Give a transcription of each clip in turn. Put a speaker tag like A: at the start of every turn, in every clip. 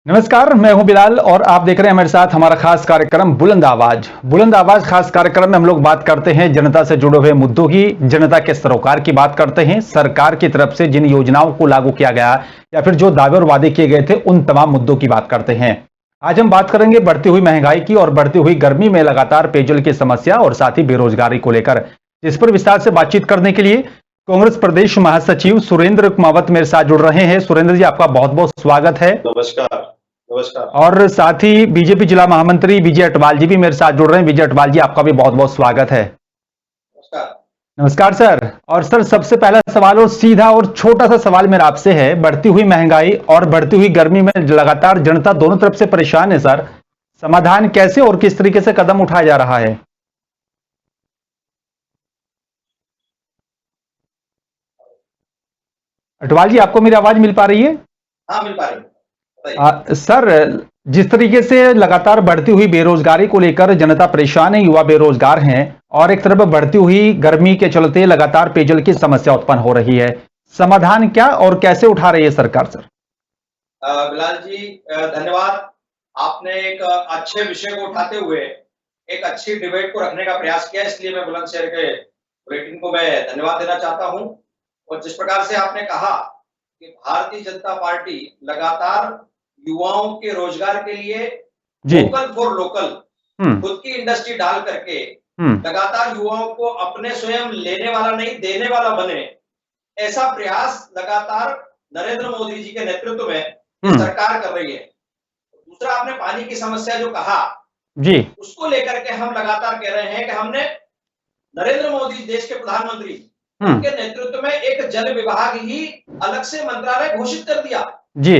A: नमस्कार, मैं हूं बिलाल और आप देख रहे हैं मेरे साथ हमारा खास कार्यक्रम बुलंद आवाज। बुलंद आवाज खास कार्यक्रम में हम लोग बात करते हैं जनता से जुड़े हुए मुद्दों की, जनता के सरोकार की बात करते हैं, सरकार की तरफ से जिन योजनाओं को लागू किया गया या फिर जो दावे और वादे किए गए थे उन तमाम मुद्दों की बात करते हैं। आज हम बात करेंगे बढ़ती हुई महंगाई की और बढ़ती हुई गर्मी में लगातार पेयजल की समस्या और साथ ही बेरोजगारी को लेकर। इस पर विस्तार से बातचीत करने के लिए कांग्रेस प्रदेश महासचिव सुरेंद्र कुमावत मेरे साथ जुड़ रहे हैं। सुरेंद्र जी, आपका बहुत बहुत स्वागत है।
B: नमस्कार। नमस्कार।
A: और साथ ही बीजेपी जिला महामंत्री विजय अटवाल जी भी मेरे साथ जुड़ रहे हैं। विजय अटवाल जी, आपका भी बहुत बहुत स्वागत है।
B: नमस्कार।
A: नमस्कार सर। और सर, सबसे पहला सवाल और सीधा और छोटा सा सवाल मेरा आपसे है, बढ़ती हुई महंगाई और बढ़ती हुई गर्मी में लगातार जनता दोनों तरफ से परेशान है सर, समाधान कैसे और किस तरीके से कदम उठाया जा रहा है? अटवाल जी, आपको मेरी आवाज मिल पा रही है?
B: हाँ, मिल पा रही है। बताइए।
A: सर, जिस तरीके से लगातार बढ़ती हुई बेरोजगारी को लेकर जनता परेशान है, युवा बेरोजगार हैं और एक तरफ बढ़ती हुई गर्मी के चलते लगातार पेयजल की समस्या उत्पन्न हो रही है, समाधान क्या और कैसे उठा रही है सरकार सर?
B: बिलाल जी, धन्यवाद। आपने एक अच्छे विषय को उठाते हुए एक अच्छी डिबेट को रखने का प्रयास किया, इसलिए मैं बुलंदशहर के बुलेटिन को मैं धन्यवाद देना चाहता हूं। और जिस प्रकार से आपने कहा कि भारतीय जनता पार्टी लगातार युवाओं के रोजगार के लिए
A: जी।
B: वोकल फॉर लोकल,
A: हम्म।
B: खुद की इंडस्ट्री डाल करके
A: हम्म।
B: लगातार युवाओं को अपने स्वयं लेने वाला नहीं देने वाला बने, ऐसा प्रयास लगातार नरेंद्र मोदी जी के नेतृत्व में ये सरकार कर रही है। दूसरा, आपने पानी की समस्या जो कहा
A: जी,
B: उसको लेकर के हम लगातार कह रहे हैं कि हमने नरेंद्र मोदी देश के प्रधानमंत्री उनके नेतृत्व में एक जल विभाग ही अलग से मंत्रालय घोषित कर दिया
A: जी।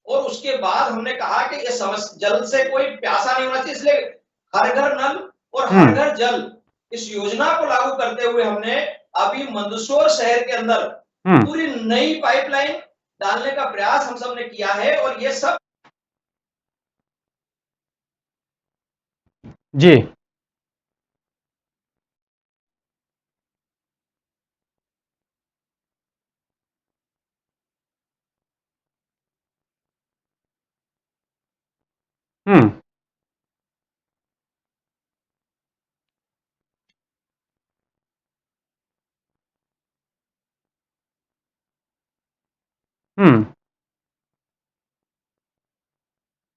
B: और उसके बाद हमने कहा कि ये समस्या जल से कोई प्यासा नहीं होना चाहिए, इसलिए हर घर नल और हर घर जल इस योजना को लागू करते हुए हमने अभी मंदसौर शहर के अंदर पूरी नई पाइपलाइन डालने का प्रयास हम सब ने किया है और ये सब
A: जी। हम्म। हम्म।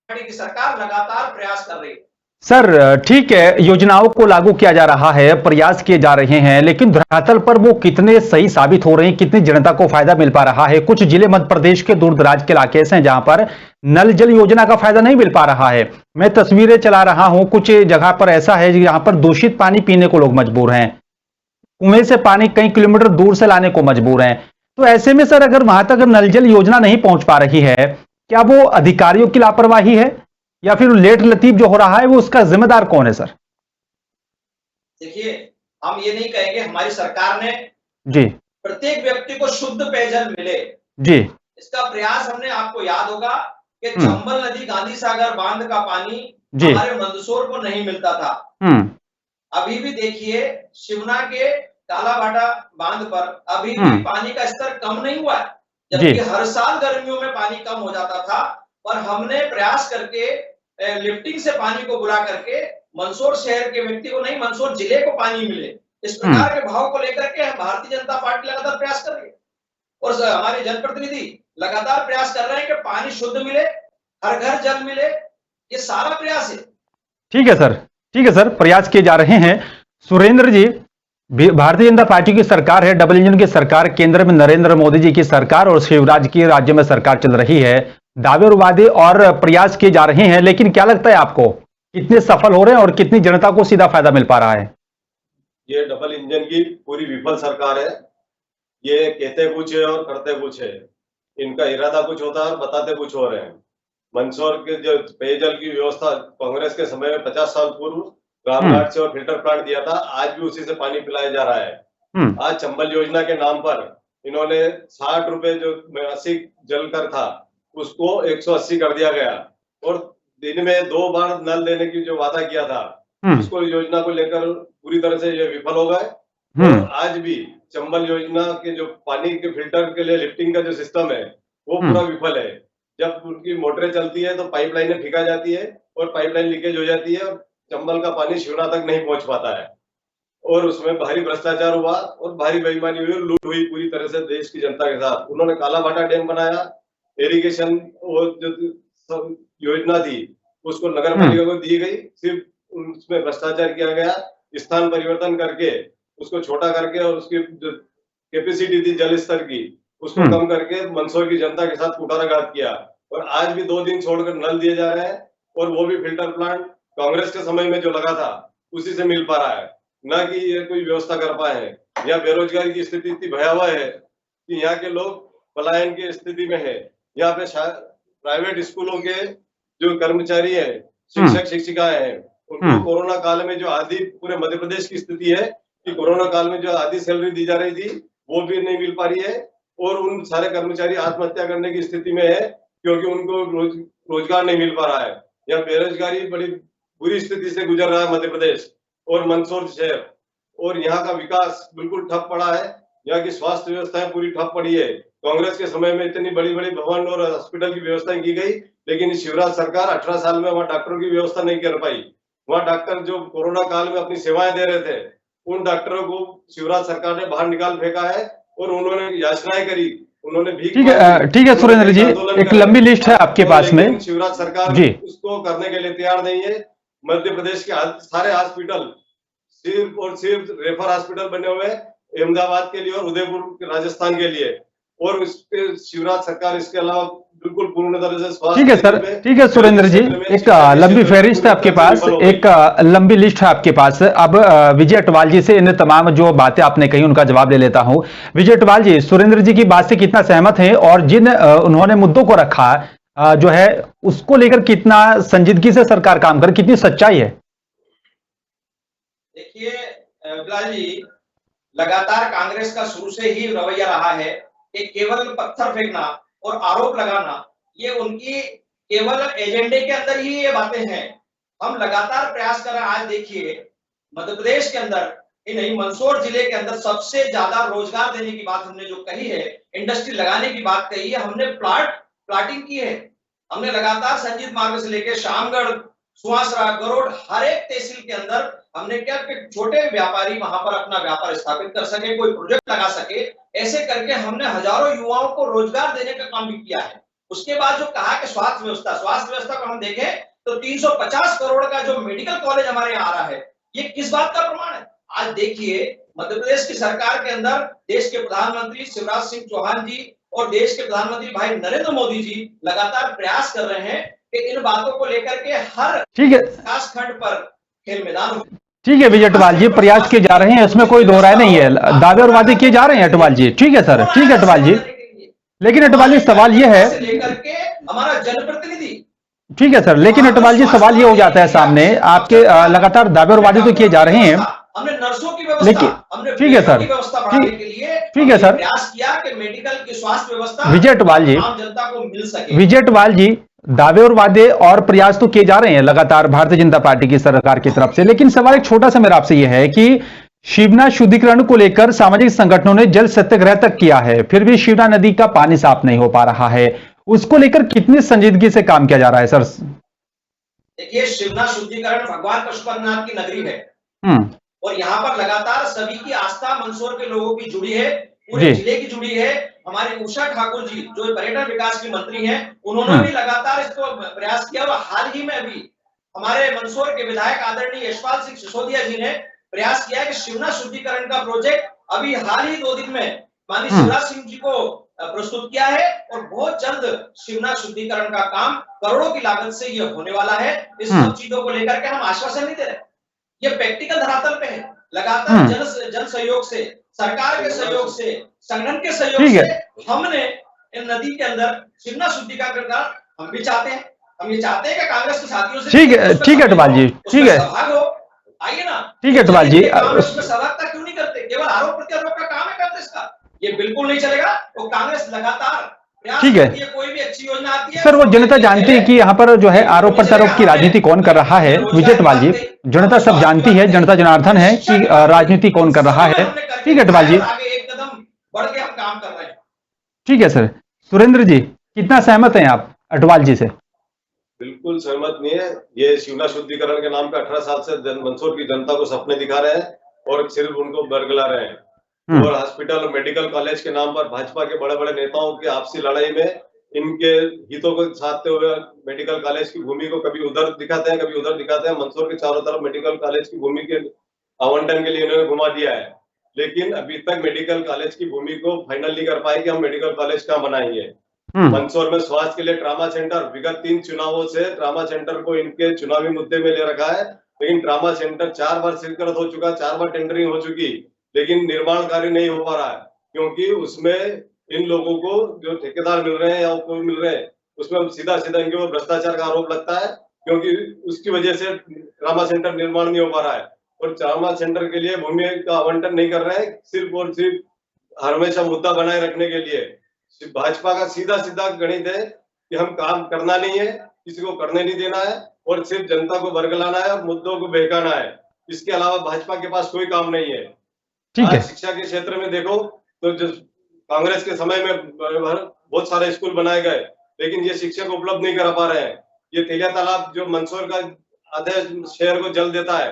B: की सरकार लगातार प्रयास कर रही है।
A: सर, ठीक है, योजनाओं को लागू किया जा रहा है, प्रयास किए जा रहे हैं, लेकिन धरातल पर वो कितने सही साबित हो रहे हैं, कितनी जनता को फायदा मिल पा रहा है? कुछ जिले मध्य प्रदेश के दूर दराज के इलाके हैं जहां पर नल जल योजना का फायदा नहीं मिल पा रहा है। मैं तस्वीरें चला रहा हूं, कुछ जगह पर ऐसा है जहां पर दूषित पानी पीने को लोग मजबूर हैं, कुएं से पानी कई किलोमीटर दूर से लाने को मजबूर हैं। तो ऐसे में सर, अगर वहां तक नल जल योजना नहीं पहुंच पा रही है, क्या वो अधिकारियों की लापरवाही है या फिर लेट लतीफ जो हो रहा है वो उसका जिम्मेदार कौन है सर?
B: देखिए, हम ये नहीं कहेंगे, हमारी सरकार ने
A: जी
B: प्रत्येक व्यक्ति को शुद्ध पेयजल मिले,
A: जी।
B: इसका प्रयास हमने, आपको याद होगा कि चंबल नदी गांधी सागर बांध का पानी
A: जी।
B: हमारे मंदसौर को नहीं मिलता था। अभी भी देखिए, शिवना के कालाबाड़ा बांध पर अभी भी पानी का स्तर कम नहीं हुआ है, जबकि हर साल गर्मियों में पानी कम हो जाता था। पर हमने प्रयास करके लिफ्टिंग से पानी को बुला करके मंदसौर शहर के व्यक्ति को नहीं, मंदसौर जिले को पानी मिले, इस प्रकार के भाव को लेकर के भारतीय जनता पार्टी लगातार प्रयास कर रही है और हमारे जनप्रतिनिधि लगातार प्रयास कर रहे हैं कि पानी शुद्ध मिले, हर घर जल मिले, ये सारा प्रयास है।
A: ठीक है सर, ठीक है सर, प्रयास किए जा रहे हैं। सुरेंद्र जी, भारतीय जनता पार्टी की सरकार है, डबल इंजन की सरकार, केंद्र में नरेंद्र मोदी जी की सरकार और शिवराज की राज्य में सरकार चल रही है, दावे और वादे और प्रयास किए जा रहे हैं, लेकिन क्या लगता है आपको कितने सफल हो रहे हैं और कितनी जनता को सीधा फायदा मिल पा रहा है?
C: ये डबल इंजन की पूरी विफल सरकार है। ये कहते कुछ है और करते कुछ है। इनका इरादा कुछ होता है, बताते कुछ हो रहे हैं। मंदसौर के जो पेयजल की व्यवस्था कांग्रेस के समय में 50 साल पूर्व रामघाट से और फिल्टर प्लांट दिया था, आज भी उसी से पानी पिलाया जा रहा है। आज चंबल योजना के नाम पर इन्होंने 60 रुपए जो 80 जल कर था उसको 180 कर दिया गया और दिन में 2 बार नल देने की जो वादा किया था उसको योजना को लेकर पूरी तरह से ये विफल हो गए। और आज भी चंबल योजना के जो पानी के फिल्टर के लिए लिफ्टिंग का जो सिस्टम है वो पूरा विफल है। जब उनकी मोटरें चलती है तो पाइपलाइनें फेंका जाती है और पाइपलाइन लीकेज हो जाती है और चंबल का पानी शिवना तक नहीं पहुंच पाता है और उसमें भारी भ्रष्टाचार हुआ और भारी बेईमानी हुई और लूट हुई पूरी तरह से देश की जनता के साथ। उन्होंने कालाभाटा डैम बनाया, इरिगेशन वो जो योजना थी उसको नगर पालिका को दी गई, सिर्फ उसमें भ्रष्टाचार किया गया, स्थान परिवर्तन करके उसको छोटा करके और उसकी जो कैपेसिटी थी जल स्तर की उसको कम करके मंदसौर की जनता के साथ कुठाराघात किया। और आज भी 2 दिन छोड़कर नल दिए जा रहे हैं और वो भी फिल्टर प्लांट कांग्रेस के समय में जो लगा था उसी से मिल पा रहा है, ना कि ये कोई व्यवस्था कर पाए हैं। यहाँ बेरोजगारी की स्थिति इतनी भयावह है कि यहाँ के लोग पलायन की स्थिति में है। यहाँ पे प्राइवेट स्कूलों के जो कर्मचारी है, शिक्षक शिक्षिकाएं हैं, उनको कोरोना काल में जो आधी पूरे मध्य प्रदेश की स्थिति है कि कोरोना काल में जो आधी सैलरी दी जा रही थी वो भी नहीं मिल पा रही है और उन सारे कर्मचारी आत्महत्या करने की स्थिति में है क्योंकि उनको रोजगार नहीं मिल पा रहा है। यहाँ बेरोजगारी बड़ी बुरी स्थिति से गुजर रहा है मध्य प्रदेश और मंदसौर शहर, और यहाँ का विकास बिल्कुल ठप पड़ा है। यहाँ की स्वास्थ्य व्यवस्थाएं पूरी ठप पड़ी है। कांग्रेस के समय में इतनी बड़ी बड़ी भवन और हॉस्पिटल की व्यवस्था की गई, लेकिन शिवराज सरकार 18 साल में वहाँ डॉक्टरों की व्यवस्था नहीं कर पाई। वहाँ डॉक्टर जो कोरोना काल में अपनी सेवाएं दे रहे थे उन डॉक्टरों को शिवराज सरकार ने बाहर निकाल फेंका है और उन्होंने याचनाएं करी, उन्होंने भी।
A: ठीक है सुरेंद्र जी, एक लंबी लिस्ट है आपके पास में।
C: शिवराज सरकार उसको करने के लिए तैयार नहीं है। मध्य प्रदेश के सारे हॉस्पिटल सिर्फ और सिर्फ रेफर हॉस्पिटल बने हुए हैं अहमदाबाद के लिए और उदयपुर राजस्थान के लिए, और इसके शिवराज सरकार इसके अलावा बिल्कुल पूर्ण तरह से स्वास्थ्य।
A: ठीक है सर, ठीक है सुरेंद्र जी, एक लंबी फहरिस्त है आपके पास, एक लंबी लिस्ट है आपके पास। अब विजय अटवाल जी से इन तमाम जो बातें आपने कही उनका जवाब ले लेता हूं। विजय अटवाल जी, सुरेंद्र जी की बात से कितना सहमत हैं और जिन उन्होंने मुद्दों को रखा जो है उसको लेकर कितना संजीदगी से सरकार काम करे, कितनी सच्चाई है?
B: देखिए बिलाल जी, लगातार कांग्रेस का शुरू से ही रवैया रहा है कि केवल पत्थर फेंकना और आरोप लगाना, ये उनकी केवल एजेंडे के अंदर ही ये बातें हैं। हम लगातार प्रयास कर रहे हैं। आज देखिए मध्य प्रदेश के अंदर ही नहीं, मंदसौर जिले के अंदर सबसे ज्यादा रोजगार देने की बात हमने जो कही है, इंडस्ट्री लगाने की बात कही है, हमने प्लाटिंग की है। हमने लगातार संजीत मार्ग से लेकर शामगढ़, सुहासरा, गरोड, हर एक तहसील के अंदर हमने क्या कि छोटे व्यापारी वहां पर अपना व्यापार स्थापित कर सके, कोई प्रोजेक्ट लगा सके, ऐसे करके हमने हजारों युवाओं को रोजगार देने का काम भी किया है। उसके बाद जो कहा कि स्वास्थ्य व्यवस्था को हम देखें तो 350 करोड़ का जो मेडिकल कॉलेज हमारे यहाँ आ रहा है, ये किस बात का प्रमाण है? आज देखिए मध्य प्रदेश की सरकार के अंदर देश के प्रधानमंत्री शिवराज सिंह चौहान जी और देश के प्रधानमंत्री भाई नरेंद्र मोदी जी लगातार प्रयास कर रहे हैं कि इन बातों को लेकर के हर विकास खंड पर खेल मैदान हो।
A: ठीक है विजय अटवाल जी, प्रयास किए जा रहे हैं, इसमें कोई दो राय नहीं है, दावे और वादे किए जा रहे हैं अटवाल जी। ठीक है सर, ठीक है अटवाल जी, लेकिन अटवाल जी सवाल ये है,
B: लेकर के हमारा जनप्रतिनिधि,
A: ठीक है सर, लेकिन अटवाल जी सवाल ये हो जाता है सामने आपके, लगातार दावे और वादे तो किए जा रहे हैं,
B: हमने नर्सों की व्यवस्था, हमने
A: ठीक है सर, ठीक है सर,
B: प्रयास किया कि मेडिकल की स्वास्थ्य व्यवस्था
A: विजय अटवाल जी,
B: आम जनता को मिल सके।
A: विजय अटवाल जी, दावे और वादे और प्रयास तो किए जा रहे हैं लगातार भारतीय जनता पार्टी की सरकार की तरफ से, लेकिन सवाल एक छोटा सा मेरा आपसे यह है कि शिवना शुद्धिकरण को लेकर सामाजिक संगठनों ने जल सत्याग्रह तक किया है, फिर भी शिवना नदी का पानी साफ नहीं हो पा रहा है, उसको लेकर कितनी संजीदगी से काम किया जा रहा है सर?
B: देखिए शिवना शुद्धिकरण भगवान पशुपतिनाथ की नगरी है और यहाँ पर लगातार सभी की आस्था मंदसौर के लोगों की जुड़ी है, पूरे जिले की जुड़ी है। हमारी उषा ठाकुर जी जो पर्यटन विकास की मंत्री हैं, उन्होंने भी लगातार इसको प्रयास किया और हाल ही में अभी हमारे मंदसौर के विधायक आदरणीय यशपाल सिंह सिसोदिया जी ने प्रयास किया कि शिवना शुद्धिकरण का प्रोजेक्ट अभी हाल ही 2 दिन में माननीय शिवराज सिंह जी को प्रस्तुत किया है और बहुत जल्द शिवना शुद्धिकरण का काम करोड़ों की लागत से ये होने वाला है। इस सब चीजों को लेकर के हम आश्वासन नहीं दे रहे, ये प्रैक्टिकल धरातल पे है। लगातार जन सहयोग से, सरकार के सहयोग से, संगठन के सहयोग से हमने इन नदी के अंदर शिवना शुद्धिकरण का हम भी चाहते हैं। हम ये चाहते हैं कि कांग्रेस के साथियों से
A: ठीक है अटवाल जी, ठीक है,
B: आइए ना,
A: ठीक है अटवाल जी,
B: उसमें सहभागिता क्यों नहीं करते? केवल आरोप प्रत्यारोप का काम है कांग्रेस का, ये बिल्कुल नहीं चलेगा। तो कांग्रेस लगातार
A: ठीक है,
B: कोई भी अच्छी योजना आती है
A: सर वो जनता जानती है कि यहाँ पर जो है आरोप प्रत्यारोप की राजनीति कौन कर रहा है। विजय अटवाल जी, जनता सब जानती है, जनता जनार्दन है कि राजनीति कौन कर रहा है। ठीक है अटवाल जी,
B: एक कदम बढ़ के हम काम कर रहे हैं।
A: ठीक है सर। सुरेंद्र जी, कितना सहमत हैं आप अटवाल जी से?
C: बिल्कुल सहमत नहीं है। ये शिवना शुद्धिकरण के नाम पे 18 साल से मंदसौर की जनता को सपने दिखा रहे हैं और सिर्फ उनको बरगला रहे हैं। और हॉस्पिटल और मेडिकल कॉलेज के नाम पर भाजपा के बड़े बड़े नेताओं की आपसी लड़ाई में इनके हितों को साधते हुए मेडिकल कॉलेज की भूमि को कभी उधर दिखाते हैं, कभी उधर दिखाते हैं। मंदसौर के चारों तरफ मेडिकल कॉलेज की भूमि के आवंटन के लिए इन्होंने घुमा दिया है, लेकिन अभी तक मेडिकल कॉलेज की भूमि को फाइनल नहीं कर पाए कि हम मेडिकल कॉलेज कहाँ बनाएंगे। मंदसौर में स्वास्थ्य के लिए ट्रामा सेंटर, विगत 3 चुनावों से ट्रामा सेंटर को इनके चुनावी मुद्दे में ले रखा है, लेकिन ट्रामा सेंटर 4 बार स्वीकृत हो चुका, 4 बार टेंडरिंग हो चुकी, लेकिन निर्माण कार्य नहीं हो पा रहा है, क्योंकि उसमें इन लोगों को जो ठेकेदार मिल रहे हैं या कोई मिल रहे हैं, उसमें सीधा इनके ऊपर भ्रष्टाचार का आरोप लगता है, क्योंकि उसकी वजह से ट्रामा सेंटर निर्माण नहीं हो पा रहा है। और ट्रामा सेंटर के लिए भूमि का आवंटन नहीं कर रहे हैं, सिर्फ और सिर्फ हमेशा मुद्दा बनाए रखने के लिए। भाजपा का सीधा गणित है कि हम काम करना नहीं है, किसी को करने नहीं देना है और सिर्फ जनता को बरगलाना है और मुद्दों को बहकाना है। इसके अलावा भाजपा के पास कोई काम नहीं है।
A: ठीक है।
C: शिक्षा के क्षेत्र में देखो तो जो कांग्रेस के समय में बहुत सारे स्कूल बनाए गए, लेकिन ये शिक्षक उपलब्ध नहीं करा पा रहे हैं। ये तेलिया तालाब जो मंदसौर का आधे शहर को जल देता है,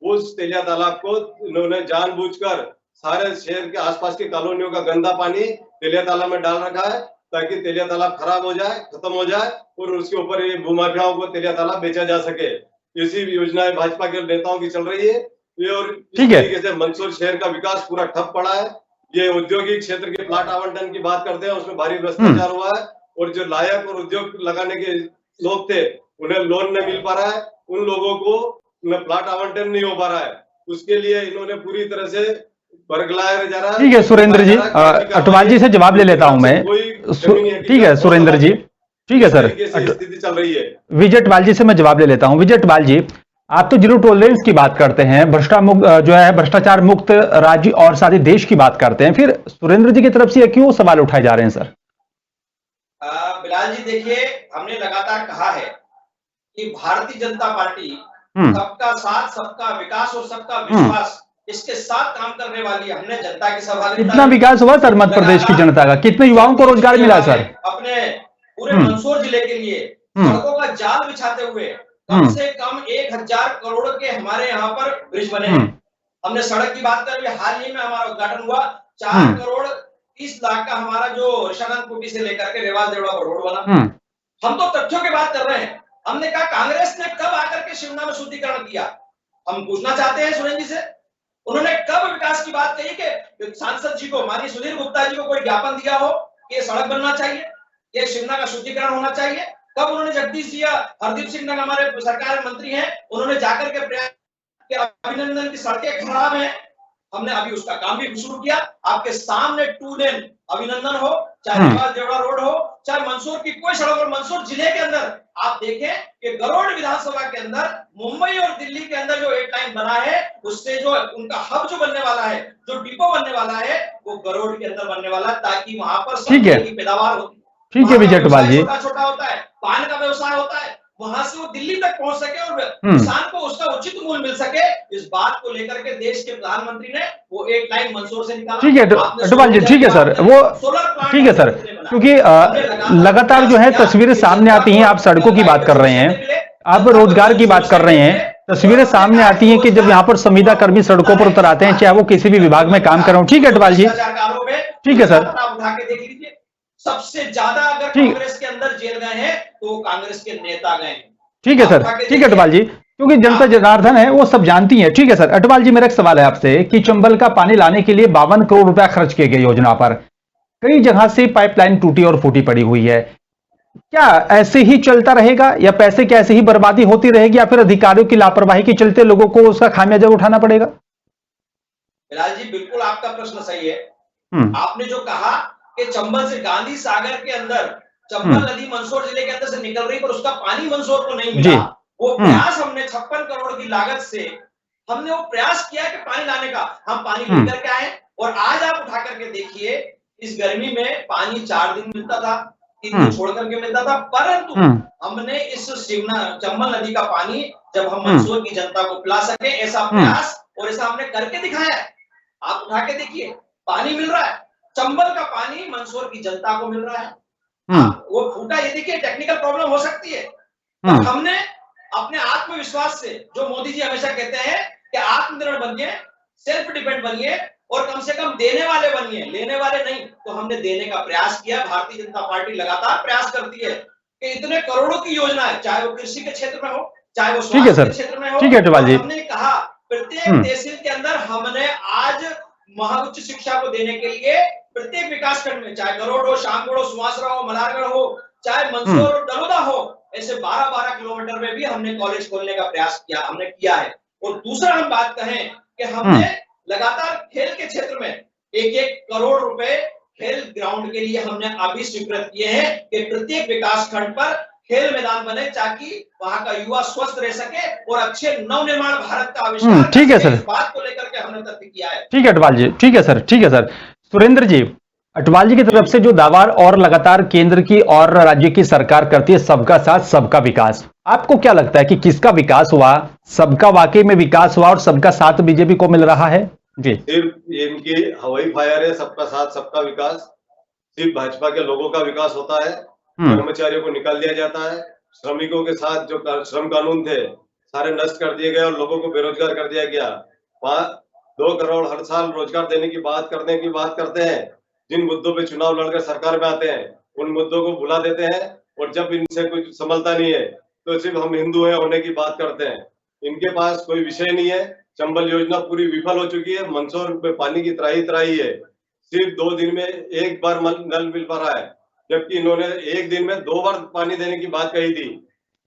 C: उस तेलिया तालाब को इन्होंने जानबूझकर सारे शहर के आसपास की कॉलोनियों का गंदा पानी तेलिया तालाब में डाल रखा है, ताकि तेलिया तालाब खराब हो जाए, खत्म हो जाए और उसके ऊपर ये भूमाफियाओं को तेलिया तालाब बेचा जा सके। ऐसी योजनाएं भाजपा के नेताओं की चल रही है। ये और इस तरीके से मंदसौर शहर का विकास पूरा ठप पड़ा है। ये औद्योगिक क्षेत्र के प्लाट आवंटन की बात करते हैं, उसमें भारी भ्रष्टाचार हुआ है और जो लायक और उद्योग लगाने के लोग थे उन्हें लोन नहीं मिल पा रहा है, उन लोगों को प्लाट आवंटन नहीं हो पा रहा है। उसके लिए इन्होंने पूरी तरह से बरगलाया जा रहा है।
A: ठीक है सुरेंद्र जी, अटवाल जी से जवाब ले लेता हूं मैं। ठीक है सुरेंद्र जी, ठीक है सर,
C: स्थिति चल रही है।
A: विजय अटवाल जी से मैं जवाब ले लेता हूं। विजय अटवाल जी, आप तो जीरो टॉलरेंस की बात करते हैं, भ्रष्टाचार मुक्त राज्य और सारे देश की बात करते हैं, फिर सुरेंद्र जी की तरफ से क्यों सवाल उठाए जा रहे हैं सर?
B: बिलाल जी देखिए, हमने लगातार कहा है कि भारतीय जनता पार्टी सबका साथ, सबका विकास और सबका विश्वास, इसके साथ काम करने वाली है। हमने जनता की सवाल,
A: कितना विकास हुआ सर मध्य प्रदेश की जनता का? कितने युवाओं को रोजगार मिला सर?
B: अपने पूरे मंदसौर जिले के लिए सड़कों का जाल बिछाते हुए कम से कम 1000 करोड़ के हमारे यहाँ पर ब्रिज बने हैं। हमने सड़क की बात करें, हाल ही में हमारा उद्घाटन हुआ, 4 करोड़ 30 लाख का हमारा जो ऋषानंद कुटी से लेकर के रेवास देवड़ा पर रोड बना। हम तो तथ्यों की बात कर रहे हैं। हमने कहा कांग्रेस ने कब आकर के शिवना में शुद्धिकरण किया? हम पूछना चाहते हैं सुरेंद्र जी से, उन्होंने कब विकास की बात कही कि सांसद जी को, माननीय सुधीर गुप्ता जी को कोई ज्ञापन दिया हो कि सड़क बनना चाहिए, ये शिवना का शुद्धिकरण होना चाहिए? कब उन्होंने जगदीश जी या हरदीप सिंह नगर हमारे सरकार मंत्री हैं, उन्होंने जाकर के प्रयास कि अभिनंदन की सड़कें खराब हैं, हमने अभी उसका काम भी शुरू किया। आपके सामने 2 लेन अभिनंदन हो, चाहे रेवास देवड़ा रोड हो, चाहे मंदसौर की कोई सड़क और मंदसौर जिले के अंदर आप देखें कि गरोड़ विधानसभा के अंदर, मुंबई और दिल्ली के अंदर जो 8 लाइन बना है, उससे जो उनका हब जो बनने वाला है, जो डिपो बनने वाला है, वो गरोड़ के अंदर बनने वाला है, ताकि वहां पर सब तरह की पैदावार होती है।
A: ठीक है विजय अटवाल जी,
B: छोटा होता है, पान का व्यवसाय होता है, वहां से वो दिल्ली तक पहुंच सके और किसान को उसका उचित मूल्य मिल सके, इस बात को लेकर के देश के प्रधानमंत्री ने वो 8 लाइन मंदसौर से निकाला।
A: ठीक है अटवाल जी, ठीक है सर, वो ठीक है सर, क्योंकि लगातार जो है तस्वीरें सामने आती हैं। आप सड़कों की बात कर रहे हैं, आप रोजगार की बात कर रहे हैं, तस्वीरें सामने आती हैं कि जब यहाँ पर संविदा कर्मी सड़कों पर उतर आते हैं, चाहे वो किसी भी विभाग में काम कर रहे हो। ठीक है अटवाल जी, ठीक है सर,
B: आप उठा के देख लीजिए, सबसे ज्यादा अगर कांग्रेस के अंदर जेल गए हैं तो कांग्रेस के नेता गए हैं।
A: ठीक है सर, ठीक है अटवाल जी, क्योंकि जनता जनार्दन है वो सब जानती है। ठीक है सर, अटवाल जी मेरा एक सवाल है आपसे कि चंबल का पानी लाने के लिए 52 करोड़ रुपया खर्च किए गए योजना पर, कई जगह से पाइपलाइन टूटी और फूटी पड़ी हुई है, क्या ऐसे ही चलता रहेगा या पैसे की ऐसे ही बर्बादी होती रहेगी या फिर अधिकारियों की लापरवाही के चलते लोगों को उसका खामियाजा उठाना पड़ेगा?
B: बिलाल जी बिल्कुल आपका प्रश्न सही है। आपने जो कहा कि चंबल से गांधी सागर के अंदर चंबल नदी मंदसौर जिले के अंदर से निकल रही पर उसका पानी मंदसौर को नहीं मिला, वो प्रयास हमने 56 करोड़ की लागत से हमने वो प्रयास किया कि पानी लाने का, हम पानी लेकर के आए और आज आप उठा करके देखिए इस गर्मी में पानी 4 दिन मिलता था, 3 दिन छोड़ करके मिलता था, परंतु हमने इस चंबल नदी का पानी जब हम मंदसौर की जनता को पिला सके, ऐसा प्रयास और ऐसा हमने करके दिखाया है। आप उठा के देखिए, पानी मिल रहा है, चंबल का पानी मंदसौर की जनता को मिल रहा है। वो फूटा, ये देखिए टेक्निकल प्रॉब्लम हो सकती है, पर हमने अपने आत्मविश्वास से, जो मोदी जी हमेशा कहते हैं कि आत्मनिर्भर बनिए, सेल्फ डिपेंड बनिए और कम से कम देने वाले बनिए, लेने वाले नहीं, तो हमने देने का प्रयास किया। भारतीय जनता पार्टी लगातार प्रयास करती है कि इतने करोड़ों की योजना है, चाहे वो कृषि के क्षेत्र में हो, चाहे वो स्वास्थ्य के क्षेत्र में हो।
A: ठीक है अटवाल जी,
B: हमने कहा प्रत्येक तहसील के अंदर हमने आज उच्च शिक्षा को देने के लिए प्रत्येक विकास खंड में, चाहे गरोड हो, शामगढ़ हो, सुवासरा हो, मल्हारगढ़ हो, चाहे मंदसौर और दलोदा हो, ऐसे 12-12 किलोमीटर में भी हमने कॉलेज खोलने का प्रयास किया, हमने किया है। और दूसरा हम बात कहें कि हमने लगातार खेल के क्षेत्र में 1-1 करोड़ रुपए खेल ग्राउंड के लिए हमने अभी स्वीकृत किए हैं कि प्रत्येक विकास खंड पर खेल मैदान बने, ताकि वहां का युवा स्वस्थ रह सके और अच्छे नवनिर्माण भारत का आविष्कार।
A: ठीक है सर,
B: इस बात को लेकर के हमने तथ्य किया है।
A: ठीक है अटवाल जी, ठीक है सर, ठीक है सर। सुरेंद्र जी, अटवाल जी की तरफ से जो दावा और लगातार केंद्र की और राज्य की सरकार करती है, सबका साथ सबका विकास, आपको क्या लगता है कि किसका विकास हुआ, सबका वाकई में विकास हुआ और सबका साथ बीजेपी को मिल रहा है? जी,
C: सिर्फ इनकी हवाई फायर है सबका साथ सबका विकास, सिर्फ भाजपा के लोगों का विकास होता है। कर्मचारियों को निकाल दिया जाता है, श्रमिकों के साथ जो श्रम कानून थे सारे नष्ट कर दिए गए और लोगों को बेरोजगार कर दिया गया। 2 करोड़ हर साल रोजगार देने की बात करते हैं, जिन मुद्दों पे चुनाव लड़कर सरकार में आते हैं उन मुद्दों को भुला देते हैं और जब इनसे कुछ संभलता नहीं है तो सिर्फ हम हिंदू हैं होने की बात करते हैं। इनके पास कोई विषय नहीं है। चंबल योजना पूरी विफल हो चुकी है, मंदसौर में पानी की त्राही है, सिर्फ 2 दिन में 1 बार नल मिल पा रहा है, जबकि इन्होंने 1 दिन में 2 बार पानी देने की बात कही थी।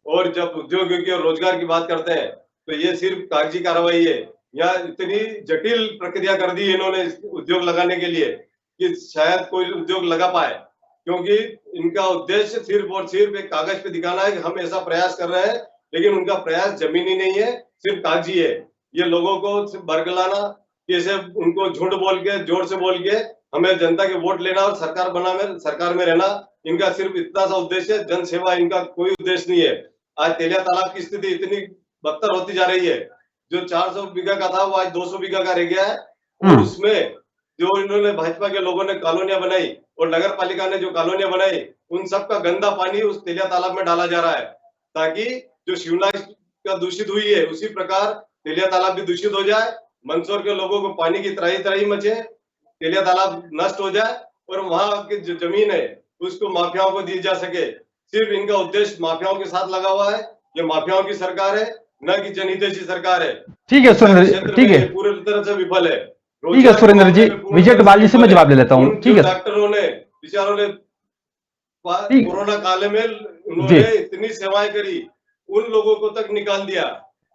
C: और जब उद्योगों की और रोजगार की बात करते हैं तो ये सिर्फ कागजी कार्रवाई है। यहाँ इतनी जटिल प्रक्रिया कर दी इन्होंने उद्योग लगाने के लिए कि शायद कोई उद्योग लगा पाए, क्योंकि इनका उद्देश्य सिर्फ और सिर्फ एक कागज पे दिखाना है कि हम ऐसा प्रयास कर रहे हैं, लेकिन उनका प्रयास जमीनी नहीं है, सिर्फ कागजी है। ये लोगों को सिर्फ बरगलाना, कैसे उनको झूठ बोल के, जोर से बोल के हमें जनता के वोट लेना और सरकार में रहना, इनका सिर्फ इतना सा उद्देश्य है। जन सेवा इनका कोई उद्देश्य नहीं है। आज तेलिया तालाब की स्थिति इतनी बदतर होती जा रही है, जो 400 बीघा का था वो आज 200 बीघा का रह गया है। और उसमें जो इन्होंने भाजपा के लोगों ने कॉलोनियां बनाई और नगर पालिका ने जो कॉलोनियां बनाई, उन सब का गंदा पानी उस तेलिया तालाब में डाला जा रहा है, ताकि जो शिवनाथ का दूषित हुई है उसी प्रकार तेलिया तालाब भी दूषित हो जाए, मंदसौर के लोगों को पानी की त्राही मचे, तेलिया तालाब नष्ट हो जाए और वहां की जो जमीन है उसको माफियाओं को दी जा सके। सिर्फ इनका उद्देश्य माफियाओं के साथ लगा हुआ है। ये माफियाओं की सरकार है, न कि जनहितैषी सरकार है।
A: ठीक है सुरेंद्र, ठीक है,
C: पूरी तरह से विफल है।
A: ठीक है सुरेंद्र जी, विजय अटवाल जी से मैं जवाब ले लेता हूँ। ठीक है,
C: डॉक्टरों ने बेचारों ने कोरोना काल में उन्होंने इतनी सेवाएं करी, उन लोगों को तक निकाल दिया।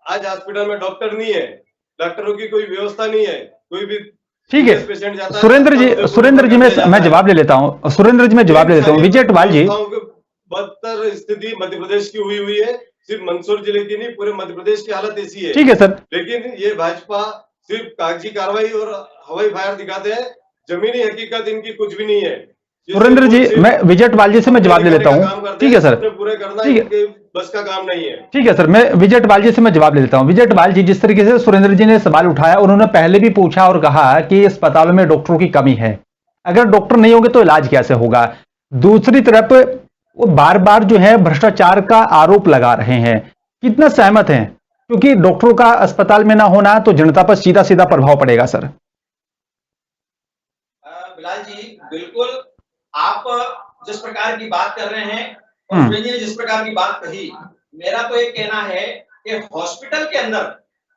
C: आज हॉस्पिटल में डॉक्टर नहीं है, डॉक्टरों की कोई व्यवस्था नहीं है, कोई भी
A: ठीक है।
C: पेशेंट जाता है,
A: सुरेंद्र जी मैं जवाब ले लेता हूँ। सुरेंद्र जी मैं जवाब ले लेता हूँ। विजय अटवाल जी,
C: बदतर स्थिति मध्य प्रदेश की हुई है, सिर्फ मंदसौर जिले की नहीं पूरे मध्य प्रदेश की हालत ऐसी है।
A: ठीक है सर,
C: लेकिन ये भाजपा सिर्फ कागजी कार्रवाई और हवाई फायर दिखाते हैं, जमीनी हकीकत इनकी कुछ भी नहीं है।
A: सुरेंद्र जी, मैं विजय अटवाल जी से मैं जवाब ले लेता हूँ। ठीक है सर,
C: पूरे करना इनके बस का काम नहीं है।
A: ठीक है सर, मैं विजय अटवाल जी से मैं जवाब ले लेता हूँ। विजय अटवाल जी, जिस तरीके से सुरेंद्र जी ने सवाल उठाया, उन्होंने पहले भी पूछा और कहा कि अस्पतालों में डॉक्टरों की कमी है, अगर डॉक्टर नहीं होंगे तो इलाज कैसे होगा। दूसरी तरफ वो बार बार जो है भ्रष्टाचार का आरोप लगा रहे हैं। कितना सहमत हैं? क्योंकि डॉक्टरों का अस्पताल में ना होना तो जनता पर सीधा सीधा प्रभाव पड़ेगा सर।
B: बिलाल जी, बिल्कुल आप जिस प्रकार की बात कर रहे हैं और सुरेंद्र जी ने जिस प्रकार की बात कही, मेरा तो एक कहना है कि हॉस्पिटल के अंदर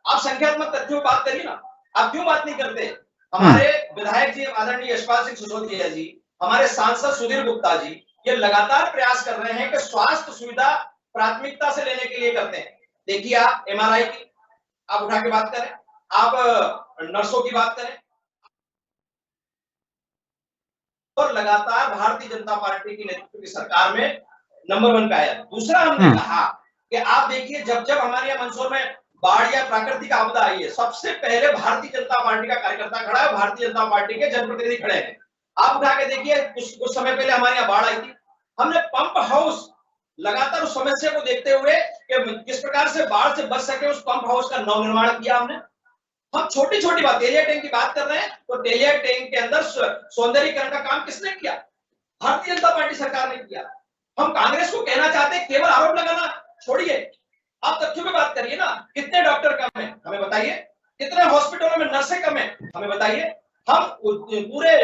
B: आप संख्यात्मक तथ्यों की बात करिए ना, आप क्यों बात नहीं करते? हमारे विधायक जी आदरणीय यशपाल सिंह सिसोदिया जी, हमारे सांसद सुधीर गुप्ता जी, ये लगातार प्रयास कर रहे हैं कि स्वास्थ्य सुविधा प्राथमिकता से लेने के लिए करते हैं। देखिए आप MRI की आप उठा के बात करें, आप नर्सों की बात करें, और लगातार भारतीय जनता पार्टी की नेतृत्व की सरकार में नंबर 1 पे आया। दूसरा हमने कहा कि आप देखिए जब हमारे यहाँ मंदसौर में बाढ़ या प्राकृतिक आपदा आई है, सबसे पहले भारतीय जनता पार्टी का कार्यकर्ता खड़ा है, भारतीय जनता पार्टी के जनप्रतिनिधि खड़े हैं। आप उठा के देखिए कुछ समय पहले हमारे यहाँ बाढ़ आई थी, हमने पंप हाउस लगातार उस समस्या को देखते हुए कि किस प्रकार से बाढ़ से बच सके उस पंप हाउस का नवनिर्माण किया हमने। हम छोटी छोटी बात, टेलिया टैंक की बात कर रहे हैं, तो टेलिया टैंक के अंदर सौंदर्यीकरण का काम किसने किया? भारतीय जनता पार्टी सरकार ने किया। हम कांग्रेस को कहना चाहते हैं केवल आरोप लगाना छोड़िए, आप तथ्यों पे बात करिए ना। कितने डॉक्टर कम है हमें बताइए, कितने हॉस्पिटलों में नर्सें कम है हमें बताइए। हम पूरे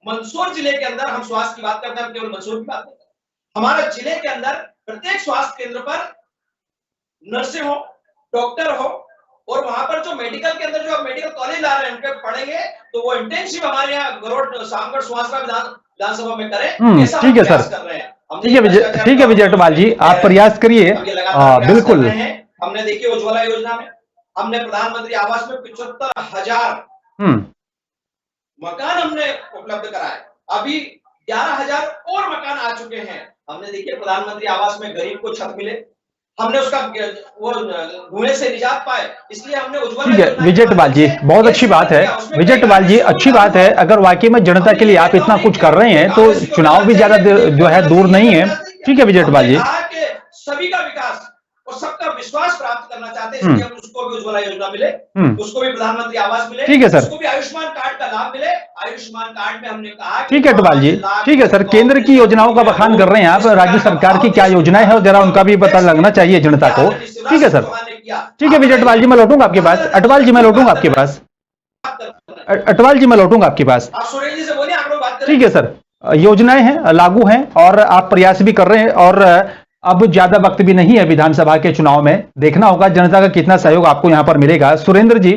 B: मंदसौर जिले के अंदर हम स्वास्थ्य की बात करते हैं, हम केवल मंदसौर की बात करते हैं। हमारे जिले के अंदर प्रत्येक स्वास्थ्य केंद्र पर नर्सें हो, डॉक्टर हो, और वहां पर जो मेडिकल के अंदर जो आप मेडिकल कॉलेज ला रहे हैं उनके पढ़ेंगे तो वो इंटेंसिव हमारे यहाँ गरोड़ सामगढ़ सुहासरा विधानसभा में करें।
A: ठीक है सर, ठीक है विजय अटवाल जी, आप प्रयास करिए। बिल्कुल,
B: हमने देखिए उज्ज्वला योजना में हमने प्रधानमंत्री आवास में 75,000 मकान हमने उपलब्ध कराए, अभी 11,000 और मकान आ चुके हैं। हमने देखिए प्रधानमंत्री आवास में गरीब को छत मिले, हमने उसका वो धुएं से निजात पाए, इसलिए हमने उज्ज्वला।
A: ठीक है विजय अटवाल जी, बहुत अच्छी बात है विजय अटवाल जी, अच्छी बात है। अगर वाकई में जनता के लिए आप इतना कुछ कर रहे हैं तो चुनाव भी ज्यादा जो है दूर नहीं है। ठीक है विजय अटवाल जी,
B: सभी का विकास और सबका विश्वास प्राप्त करना चाहते हैं, इसलिए हम उसको भी उज्ज्वला योजना मिले, उसको भी प्रधानमंत्री आवास मिले।
A: ठीक है सर,
B: उसको भी आयुष्मान कार्ड का लाभ मिले। आयुष्मान कार्ड में हमने कहा,
A: ठीक है अटवाल जी, ठीक है सर, केंद्र की योजनाओं का बखान कर रहे हैं आप, राज्य सरकार की क्या योजनाएं है जरा उनका भी पता लगना चाहिए जनता को। ठीक है सर, ठीक है विजय अटवाल जी, मैं लौटूंगा आपके पास। अटवाल जी मैं लौटूंगा आपके पास, अटवाल जी मैं लौटूंगा आपके पास।
B: आप सुरेश जी से बोलिए, आप लोग बात करें।
A: ठीक है सर, योजनाएं हैं, लागू हैं और आप प्रयास भी कर रहे हैं और अब ज्यादा वक्त भी नहीं है विधानसभा के चुनाव में, देखना होगा जनता का कितना सहयोग आपको यहां पर मिलेगा। सुरेंद्र जी,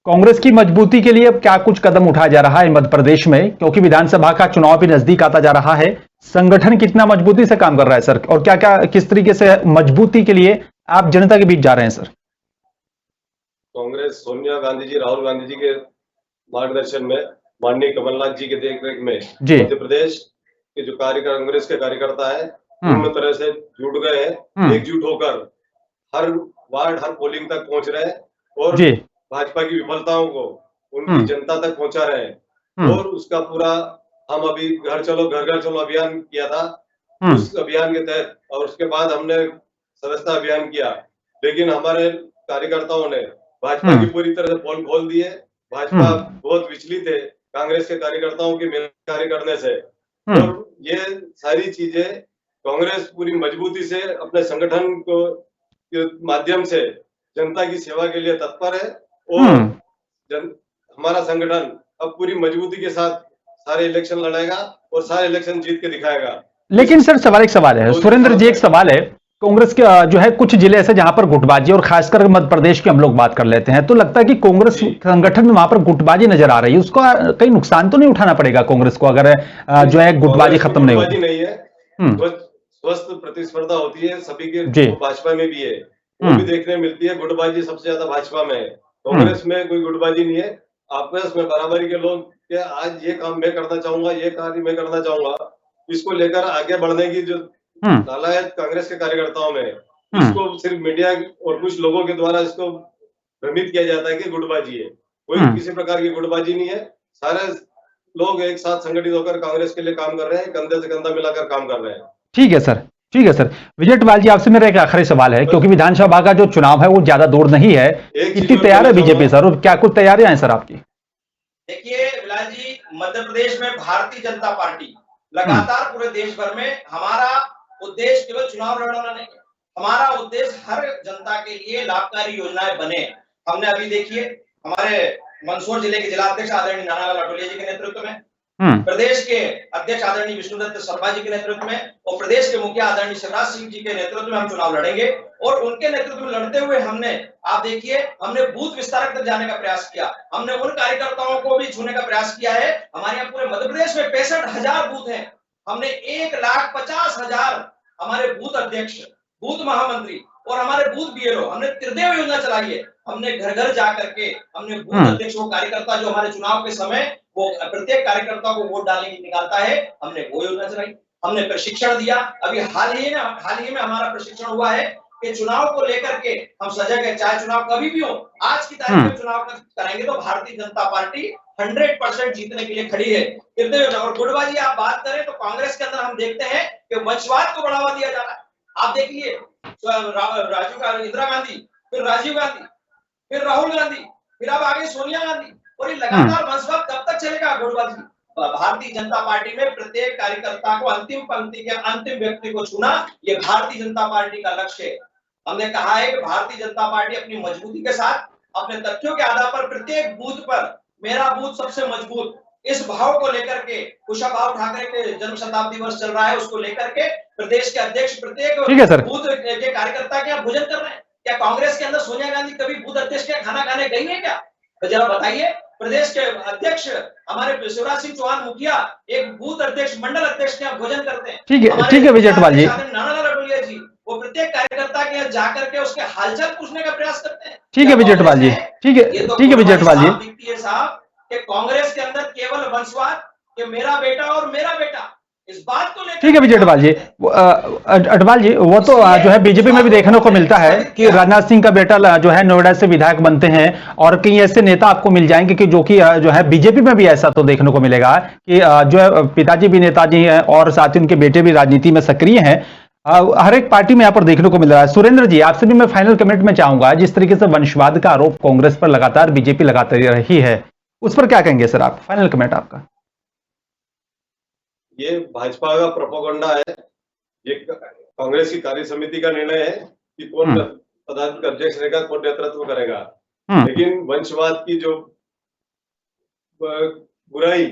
A: कांग्रेस की मजबूती के लिए अब क्या कुछ कदम उठाया जा रहा है मध्य प्रदेश में, क्योंकि विधानसभा का चुनाव भी नजदीक आता जा रहा है, संगठन कितना मजबूती से काम कर रहा है सर, और क्या क्या किस तरीके से मजबूती के लिए आप जनता के बीच जा रहे हैं सर?
C: कांग्रेस सोनिया गांधी जी, राहुल गांधी जी के मार्गदर्शन में, माननीय कमलनाथ जी के देखरेख में मध्य प्रदेश के जो कांग्रेस के कार्यकर्ता है पूर्ण तरह से जुट गए हैं, एकजुट होकर हर वार्ड हर पोलिंग तक पहुंच रहे हैं और भाजपा की विफलताओं को उनकी जनता तक पहुंचा रहे हैं। और उसका पूरा हम अभी घर चलो अभियान किया था, उस अभियान के तहत, और उसके बाद हमने सदस्यता अभियान किया, लेकिन हमारे कार्यकर्ताओं ने भाजपा की पूरी तरह से पोल खोल दी है। भाजपा बहुत विचलित है कांग्रेस के कार्यकर्ताओं के मिलकर कार्य करने से, और ये सारी चीजें कांग्रेस पूरी मजबूती से अपने संगठन को के माध्यम से जनता की सेवा के लिए तत्पर है और हमारा संगठन अब पूरी मजबूती के साथ सारे इलेक्शन लड़ेगा और सारे इलेक्शन जीत के दिखाएगा।
A: लेकिन सर एक सवाल है सुरेंद्र जी, एक सवाल है, कांग्रेस के जो है कुछ जिले ऐसे जहां पर गुटबाजी, और खासकर मध्य प्रदेश की हम लोग बात कर लेते हैं, तो लगता है कि कांग्रेस संगठन में वहां पर गुटबाजी नजर आ रही है, उसको कहीं नुकसान तो नहीं उठाना पड़ेगा कांग्रेस को अगर जो है गुटबाजी खत्म नहीं होगी?
C: नहीं है, स्वस्थ प्रतिस्पर्धा होती है सभी के, भाजपा में भी है, वो भी देखने मिलती है। गुटबाजी सबसे ज्यादा भाजपा में है, कांग्रेस में कोई गुटबाजी नहीं है। आपस में बराबरी के लोग कि आज ये काम मैं करना चाहूंगा, ये कार्य मैं करना चाहूंगा, इसको लेकर आगे बढ़ने की जो नाला है कांग्रेस के कार्यकर्ताओं में, इसको सिर्फ मीडिया और कुछ लोगों के द्वारा इसको भ्रमित किया जाता है कि गुटबाजी है। कोई किसी प्रकार की गुटबाजी नहीं है, सारे लोग एक साथ संगठित होकर कांग्रेस के लिए काम कर रहे हैं, कंधे से कंधा मिलाकर काम कर रहे हैं।
A: ठीक है सर, ठीक है सर। विजय अटवाल जी, आपसे मेरा एक आखिरी सवाल है, क्योंकि विधानसभा का जो चुनाव है वो ज्यादा दूर नहीं है, कितनी तैयार है बीजेपी सर, और क्या कुछ तैयारियां हैं सर आपकी?
B: देखिए बिलाल जी, मध्य प्रदेश में भारतीय जनता पार्टी लगातार पूरे देश भर में, हमारा उद्देश्य केवल चुनाव लड़ना नहीं, हमारा उद्देश्य हर जनता के लिए लाभकारी योजनाएं बने। हमने अभी देखिए हमारे मंदसौर जिले के जिलाध्यक्ष आदरणीय नानालाल अटोलिया जी के नेतृत्व में, प्रदेश के अध्यक्ष आदरणीय विष्णुदत्त शर्मा जी के नेतृत्व में और प्रदेश के मुखिया आदरणीय शिवराज सिंह जी के नेतृत्व में हम चुनाव लड़ेंगे। और उनके नेतृत्व में लड़ते हुए आप देखिए हमने बूथ विस्तारक तक जाने का प्रयास किया, हमने उन कार्यकर्ताओं को भी छूने का प्रयास किया है। हमारे यहाँ पूरे मध्य प्रदेश में 65,000 बूथ हैं, हमने 1,50,000 हमारे बूथ अध्यक्ष, बूथ महामंत्री और हमारे बूथ बीएलओ, हमने त्रिदेव योजना चलाई है। हमने घर घर जाकर के हमने बूथ अध्यक्षों, कार्यकर्ता जो हमारे चुनाव के समय वो प्रत्येक कार्यकर्ता को वोट डालने की निकालता है, हमने वो योजना चलाई। हमने प्रशिक्षण दिया, अभी हाल ही में हमारा प्रशिक्षण हुआ है कि चुनाव को लेकर के हम सजग है, चाहे चुनाव कभी भी हो, आज की तारीख में चुनाव करेंगे तो भारतीय जनता पार्टी 100% जीतने के लिए खड़ी है। और गुटबाजी आप बात करें तो कांग्रेस के अंदर हम देखते हैं कि वंशवाद को बढ़ावा दिया जा रहा है। आप देखिए इंदिरा गांधी, फिर राजीव गांधी, फिर राहुल गांधी, फिर अब आगे सोनिया गांधी, और ये लगातार वंशवाद कब तक चलेगा गुटबाजी? भारतीय जनता पार्टी में प्रत्येक कार्यकर्ता को अंतिम पंक्ति के अंतिम व्यक्ति को चुना, ये भारतीय जनता पार्टी का लक्ष्य है। हमने कहा है कि भारतीय जनता पार्टी अपनी मजबूती के साथ अपने तथ्यों के आधार पर प्रत्येक बूथ पर मेरा बूथ सबसे मजबूत, इस भाव को लेकर के कुशाभाऊ ठाकरे के जन्म शताब्दी वर्ष चल रहा है, उसको लेकर के प्रदेश के अध्यक्ष प्रत्येक बूथ के कार्यकर्ता के भोजन कर रहे हैं। क्या कांग्रेस के अंदर सोनिया गांधी कभी बूथ अध्यक्ष के खाना खाने गई है क्या? तो जरा बताइए। प्रदेश के अध्यक्ष हमारे शिवराज सिंह चौहान मुखिया एक बूथ अध्यक्ष मंडल अध्यक्ष के यहाँ भोजन करते हैं।
A: ठीक है विजय अटवाल जी,
B: नाना रटोलिया जी वो प्रत्येक कार्यकर्ता के यहाँ जाकर के उसके हालचाल पूछने का प्रयास करते हैं।
A: ठीक है विजय अटवाल जी, ठीक है विजय अटवाल जी।
B: साहब कि कांग्रेस के अंदर केवल वंशवाद कि मेरा बेटा और मेरा बेटा, इस बात को लेकर।
A: ठीक है विजय अटवाल जी, अटवाल जी वो तो जो है बीजेपी में भी देखने को मिलता है कि राजनाथ सिंह का बेटा जो है नोएडा से विधायक बनते हैं, और कई ऐसे नेता आपको मिल जाएंगे कि जो कि जो है बीजेपी में भी ऐसा तो देखने को मिलेगा कि जो है पिताजी भी नेताजी हैं और साथ ही उनके बेटे भी राजनीति में सक्रिय हैं। हर एक पार्टी में यहाँ पर देखने को मिल रहा है। सुरेंद्र जी आपसे भी मैं फाइनल कमेंट में चाहूंगा, जिस तरीके से वंशवाद का आरोप कांग्रेस पर लगातार बीजेपी लगाती रही है, उस पर क्या कहेंगे सर आप? फाइनल कमेंट आपका।
C: ये भाजपा का प्रोपेगेंडा है, ये कांग्रेस की कार्य समिति का निर्णय है कि कौन प्रधान अध्यक्ष रहेगा, कौन नेतृत्व करेगा। लेकिन वंशवाद की जो बुराई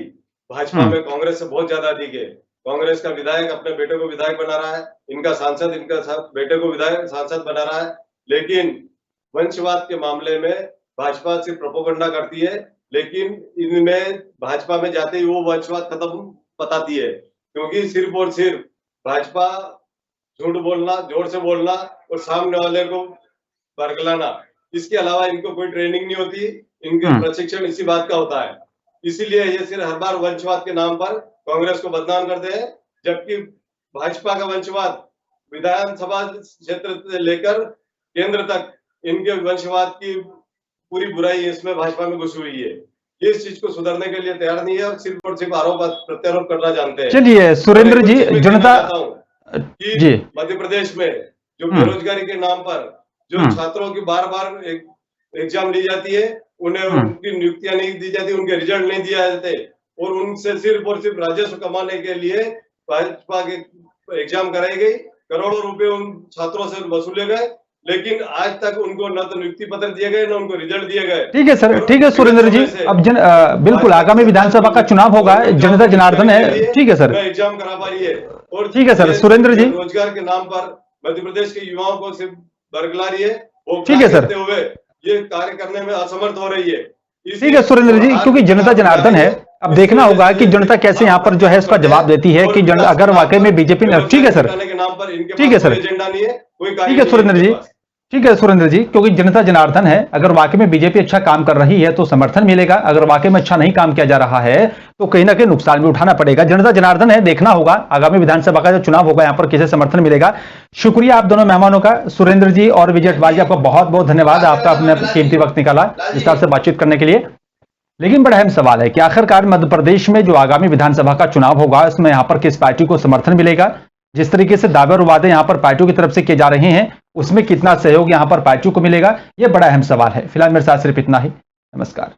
C: भाजपा में कांग्रेस से बहुत ज्यादा अधिक है। कांग्रेस का विधायक अपने बेटे को विधायक बना रहा है, इनका सांसद इनका बेटे को विधायक सांसद बना रहा है, लेकिन वंशवाद के मामले में भाजपा सिर्फ प्रोपेगेंडा करती है, लेकिन इनमें भाजपा में जाते ही वो वंशवाद खत्म बताती है। क्योंकि सिर्फ और सिर्फ भाजपा झूठ बोलना, जोर से बोलना और सामने वाले को बरगलाना, इसके अलावा इनको कोई ट्रेनिंग नहीं होती, इनके प्रशिक्षण इसी बात का होता है। इसीलिए ये सिर्फ हर बार वंशवाद के नाम पर कांग्रेस को बदनाम करते हैं, जबकि भाजपा का वंशवाद विधानसभा क्षेत्र से लेकर केंद्र तक इनके वंशवाद की पूरी बुराई इसमें भाजपा में घुसी हुई है। ये इस चीज को सुधारने के लिए तैयार नहीं है और सिर्फ आरोप प्रत्यारोप करना जानते हैं।
A: चलिए सुरेंद्र जी, जनता
C: जी मध्य प्रदेश में जो बेरोजगारी के नाम पर जो छात्रों की बार बार एग्जाम ली जाती है, उन्हें उनकी नियुक्तियां नहीं दी जाती, उनके रिजल्ट नहीं दिए जाते, और उनसे सिर्फ और सिर्फ राजस्व कमाने के लिए भाजपा के एग्जाम कराई गई, करोड़ों रुपए उन छात्रों से वसूले गए, लेकिन आज तक उनको न तो नियुक्ति पत्र दिए गए, न उनको रिजल्ट दिए गए।
A: ठीक है सर, ठीक है सुरेंद्र जी, अब बिल्कुल आगामी विधानसभा का चुनाव होगा, जनता जनार्दन है। ठीक है सर,
C: एग्जाम करा पा रही है, और
A: ठीक है सर सुरेंद्र जी,
C: रोजगार के नाम पर मध्य प्रदेश के युवाओं को सिर्फ बरगला रही है, वो
A: ठीक है सर,
C: हुए ये कार्य करने में असमर्थ हो रही है।
A: ठीक है सुरेंद्र जी, क्योंकि जनता जनार्दन है, अब देखना होगा कि जनता कैसे यहाँ पर जो है इसका जवाब देती है कि अगर वाकई में बीजेपी ने। ठीक है सर, ठीक है सर,
C: एजेंडा नहीं है,
A: ठीक है सुरेंद्र जी, ठीक है सुरेंद्र जी, क्योंकि जनता जनार्दन है, अगर वाकई में बीजेपी अच्छा काम कर रही है तो समर्थन मिलेगा, अगर वाकई में अच्छा नहीं काम किया जा रहा है तो कहीं ना कहीं नुकसान भी उठाना पड़ेगा। जनता जनार्दन है, देखना होगा आगामी विधानसभा का जो चुनाव होगा यहाँ पर किसे समर्थन मिलेगा। शुक्रिया आप दोनों मेहमानों का, सुरेंद्र जी और विजय अटवाल जी, आपका बहुत बहुत धन्यवाद, आपका अपने कीमती वक्त निकाला विस्तार से बातचीत करने के लिए। लेकिन बड़ा अहम सवाल है कि आखिरकार मध्य प्रदेश में जो आगामी विधानसभा का चुनाव होगा उसमें यहाँ पर किस पार्टी को समर्थन मिलेगा। जिस तरीके से दावे और वादे यहाँ पर पार्टियों की तरफ से किए जा रहे हैं, उसमें कितना सहयोग यहाँ पर पार्टियों को मिलेगा, यह बड़ा अहम सवाल है। फिलहाल मेरे साथ सिर्फ इतना ही, नमस्कार।